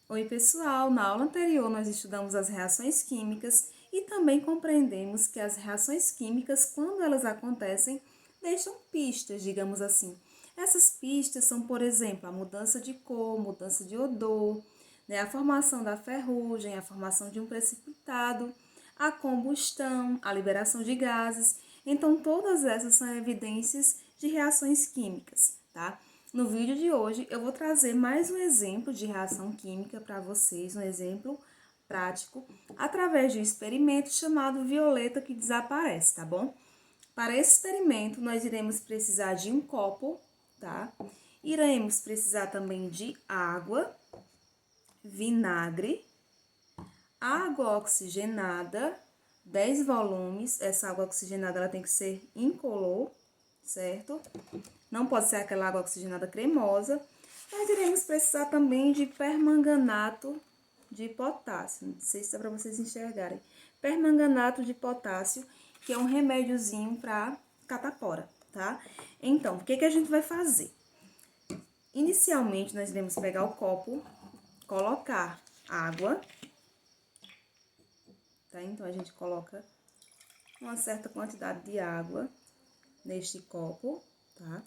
Oi, pessoal! Na aula anterior, nós estudamos as reações químicas e também compreendemos que as reações químicas, quando elas acontecem, deixam pistas, digamos assim. Essas pistas são, por exemplo, a mudança de cor, mudança de odor, né, a formação da ferrugem, a formação de um precipitado, a combustão, a liberação de gases. Então, todas essas são evidências de reações químicas, tá? No vídeo de hoje, eu vou trazer mais um exemplo de reação química para vocês, um exemplo prático, através de um experimento chamado violeta que desaparece, tá bom? Para esse experimento, nós iremos precisar de um copo, tá? Iremos precisar também de água, vinagre, água oxigenada, 10 volumes. Essa água oxigenada ela tem que ser incolor, certo? Não pode ser aquela água oxigenada cremosa. Nós iremos precisar também de permanganato de potássio. Não sei se dá para vocês enxergarem. Permanganato de potássio, que é um remédiozinho para catapora, tá? Então, o que a gente vai fazer? Inicialmente, nós iremos pegar o copo, colocar água, tá? Então, a gente coloca uma certa quantidade de água neste copo, tá?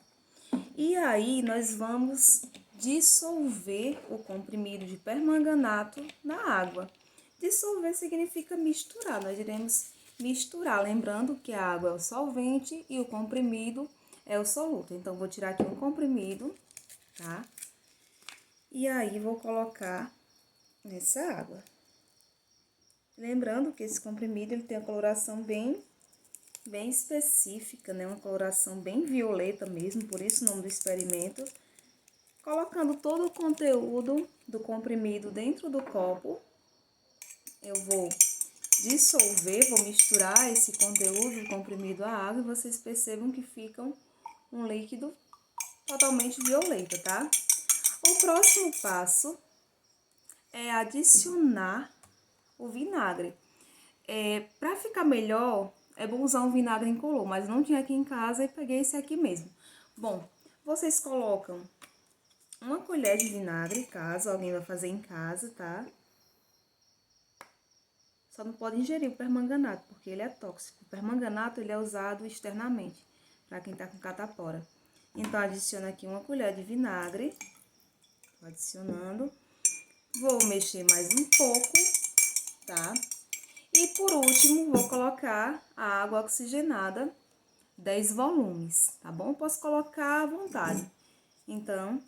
E aí, nós vamos dissolver o comprimido de permanganato na água. Dissolver significa misturar, nós iremos misturar, lembrando que a água é o solvente e o comprimido é o soluto. Então, vou tirar aqui um comprimido, tá? E aí, vou colocar nessa água. Lembrando que esse comprimido, ele tem a coloração bem específica, né? Uma coloração bem violeta mesmo, por isso o nome do experimento. Colocando todo o conteúdo do comprimido dentro do copo, eu vou dissolver, vou misturar esse conteúdo do comprimido à água e vocês percebam que fica um líquido totalmente violeta, tá? O próximo passo é adicionar o vinagre. Para ficar melhor, é bom usar um vinagre incolor, mas não tinha aqui em casa e peguei esse aqui mesmo. Bom, vocês colocam uma colher de vinagre, caso alguém vai fazer em casa, tá? Só não pode ingerir o permanganato, porque ele é tóxico. O permanganato, ele é usado externamente, para quem tá com catapora. Então, adiciono aqui uma colher de vinagre. Tô adicionando. Vou mexer mais um pouco, tá? E, por último, vou colocar a água oxigenada, 10 volumes, tá bom? Posso colocar à vontade. Então,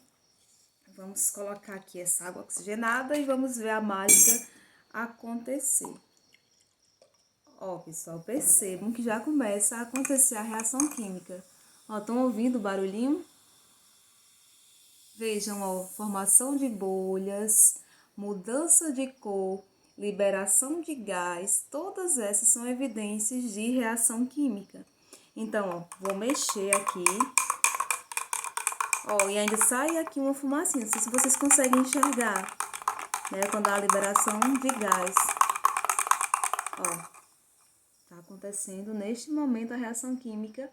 vamos colocar aqui essa água oxigenada e vamos ver a mágica acontecer. Ó, pessoal, percebam que já começa a acontecer a reação química. Ó, estão ouvindo o barulhinho? Vejam, ó, formação de bolhas, mudança de cor, liberação de gás, todas essas são evidências de reação química. Então, ó, vou mexer aqui. Ó, e ainda sai aqui uma fumacinha, não sei se vocês conseguem enxergar, né, quando há a liberação de gás. Ó. Tá acontecendo neste momento a reação química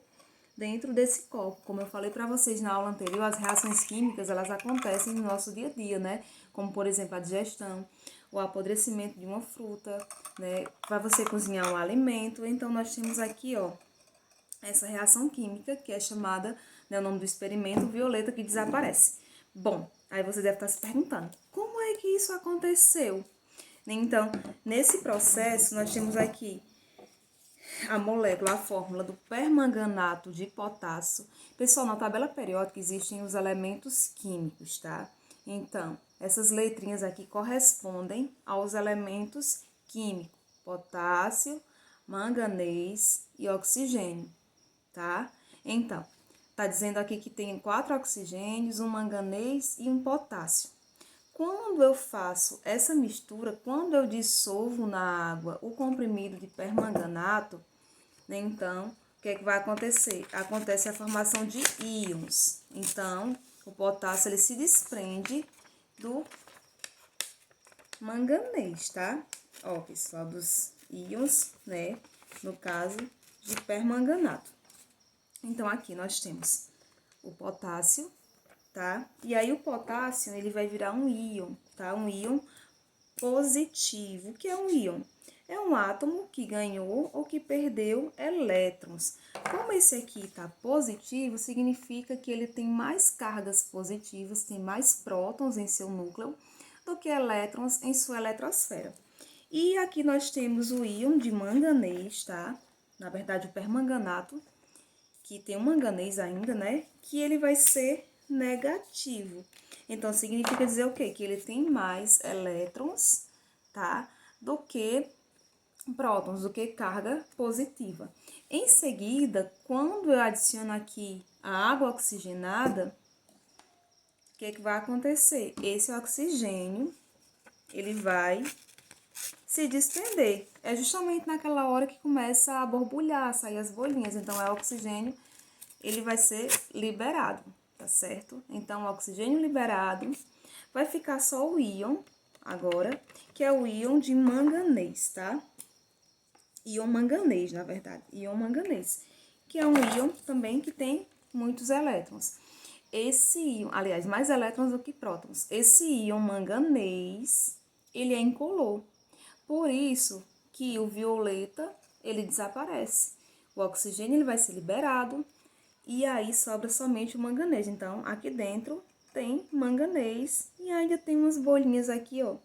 dentro desse copo. Como eu falei para vocês na aula anterior, as reações químicas, elas acontecem no nosso dia a dia, né? Como, por exemplo, a digestão, o apodrecimento de uma fruta, né? Para você cozinhar um alimento. Então, nós temos aqui, ó, essa reação química que é chamada, né, o nome do experimento, violeta que desaparece. Bom, aí você deve estar se perguntando, como é que isso aconteceu? Então, nesse processo, nós temos aqui a molécula, a fórmula do permanganato de potássio. Pessoal, na tabela periódica existem os elementos químicos, tá? Então, essas letrinhas aqui correspondem aos elementos químicos: potássio, manganês e oxigênio, tá? Então, tá dizendo aqui que tem 4 oxigênios, um manganês e um potássio. Quando eu faço essa mistura, quando eu dissolvo na água o comprimido de permanganato, né, então, o que é que vai acontecer? Acontece a formação de íons. Então, o potássio, ele se desprende do manganês, tá? Ó, pessoal, dos íons, né, no caso de permanganato. Então, aqui nós temos o potássio, tá? E aí o potássio, ele vai virar um íon, tá? Um íon positivo. O que é um íon? É um átomo que ganhou ou que perdeu elétrons. Como esse aqui está positivo, significa que ele tem mais cargas positivas, tem mais prótons em seu núcleo do que elétrons em sua eletrosfera. E aqui nós temos o íon de manganês, tá? Na verdade, o permanganato, que tem um manganês ainda, né? Que ele vai ser negativo. Então, significa dizer o quê? Que ele tem mais elétrons, tá? Do que prótons, do que carga positiva. Em seguida, quando eu adiciono aqui a água oxigenada, o que vai acontecer? Esse oxigênio, ele vai se distender. É justamente naquela hora que começa a borbulhar, a sair as bolinhas. Então, é o oxigênio, ele vai ser liberado, tá certo? Então, o oxigênio liberado, vai ficar só o íon agora, que é o íon de manganês, tá? Íon manganês, na verdade, íon manganês, que é um íon também que tem muitos elétrons. Esse íon, aliás, mais elétrons do que prótons. Esse íon manganês, ele é incolor. Por isso que o violeta, ele desaparece. O oxigênio, ele vai ser liberado e aí sobra somente o manganês. Então, aqui dentro tem manganês e ainda tem umas bolinhas aqui, ó,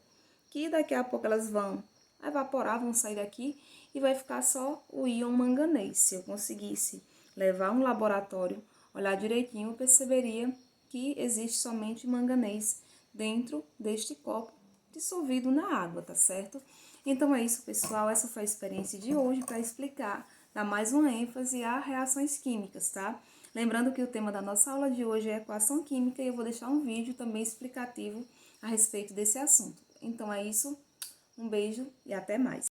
que daqui a pouco elas vão evaporar, vão sair daqui e vai ficar só o íon manganês. Se eu conseguisse levar um laboratório, olhar direitinho, eu perceberia que existe somente manganês dentro deste copo dissolvido na água, tá certo? Então é isso, pessoal. Essa foi a experiência de hoje para explicar, dar mais uma ênfase a reações químicas, tá? Lembrando que o tema da nossa aula de hoje é equação química e eu vou deixar um vídeo também explicativo a respeito desse assunto. Então é isso, um beijo e até mais.